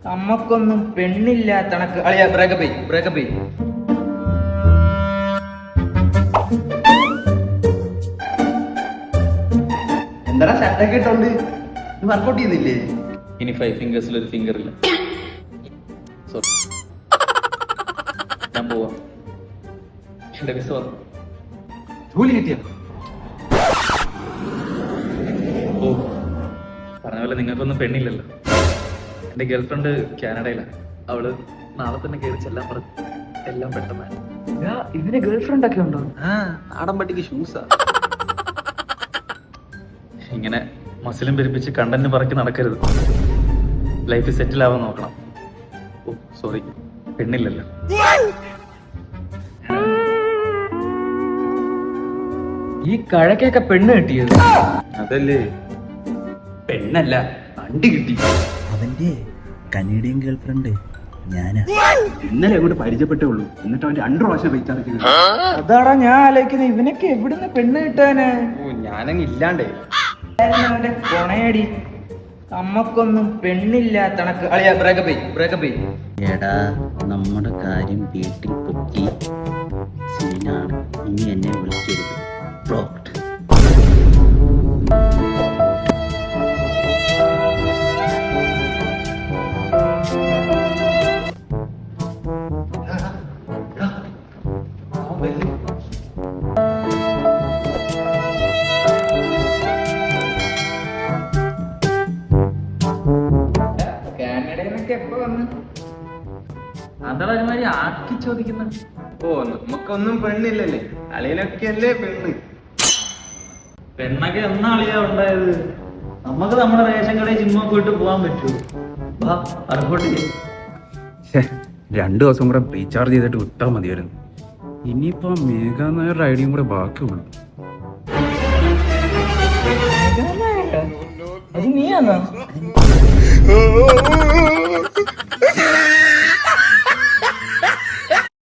നമ്മക്കൊന്നും പെണ്ണില്ലാത്തണക്ക് അളിയ ബ്രേക്കപ്പ് എന്താടാ ഷർട്ടൊക്കെ ഇട്ടോണ്ട് വർക്കൗട്ട് ചെയ്തില്ലേ? ഇനി 5 ഫിംഗേഴ്സിൽ ഒരു ഫിംഗർ ഇല്ല. സോറി, ഞാൻ പോവാ. എന്റെ വിസ വന്നു. ജോലി കിട്ടിയ ഓ, പറഞ്ഞ പോലെ നിങ്ങൾക്കൊന്നും പെണ്ണില്ലല്ലോ. എന്റെ ഗേൾഫ്രണ്ട് കാനഡയിലാണ്. അവള് നാളെ തന്നെ കയറി ചെല്ലാൻ പറഞ്ഞു. എല്ലാം പെട്ടെന്നാണ്. ഇതിന് ഗേൾഫ്രണ്ട് ഒക്കെ ഉണ്ടോ? നാടൻ പട്ടിക്ക് ഷൂസാ. ഇങ്ങനെ മസിലും പെരുപ്പിച്ച് കണ്ടന്റ് പറക്കി നടക്കരുത്. ലൈഫ് സെറ്റിൽ ആവാൻ നോക്കണം. ഓ സോറി, പെണ്ണില്ലല്ലോ. ഈ കഴക്കൊക്കെ പെണ്ണ് കിട്ടിയത് അതല്ലേ, പെണ്ണല്ല വണ്ടി കിട്ടി. അവന്റെ കനേഡിയൻ ഗേൾഫ്രണ്ട് ഞാനാ. ഇന്നലെ അങ്ങോട്ട് പരിചയപ്പെട്ടേ ഉള്ളൂ, എന്നിട്ട് അവന്റെ 2 പ്രാവശ്യം റീചാർജ്. അതാടാ ഞാൻ ആലോചിക്കുന്നത്, ഇവനൊക്കെ എവിടുന്ന് പെണ്ണ് കിട്ടാന്? ഞാനങ്ങ് ഇല്ലാണ്ടേ. അവന്റെ കൊണയടി. നമ്മക്കൊന്നും പെണ്ണില്ലാത്തണക്ക് അളിയ ബ്രേക്കപ്പ് എടാ, നമ്മുടെ കാര്യം വീട്ടിൽ പൊക്കി സീനാണ്. ഇനി എന്നെ വിളിക്കരുത്. ബ്ലോക്ക്ഡ്. കാനഡയിലൊക്കെ എപ്പോ വന്ന്? അതാണ് ഒരുമാതിരി ആക്കി ചോദിക്കുന്ന. ഓ, നമുക്കൊന്നും പെണ്ണില്ലല്ലേ, അളിയനൊക്കെ അല്ലേ പെണ്ണ്. പെണ്ണൊക്കെ എന്നാ അളിയാ ഉണ്ടായത്? നമുക്ക് നമ്മുടെ റേഷൻ കടയിൽ ജിമ്മ പോയിട്ട് പോകാൻ പറ്റുമോ? വാ, വർക്കൗട്ട് ചെയ്യും. 2 ദിവസം കൂടെ റീചാർജ് ചെയ്തിട്ട് വിട്ടാൽ മതിയായിരുന്നു. ഇനിയിപ്പോ മേഘാ നായരുടെ ഐഡിയും കൂടെ ബാക്കിയുള്ളൂ. അത് നീയാണോ? അതെന്റെ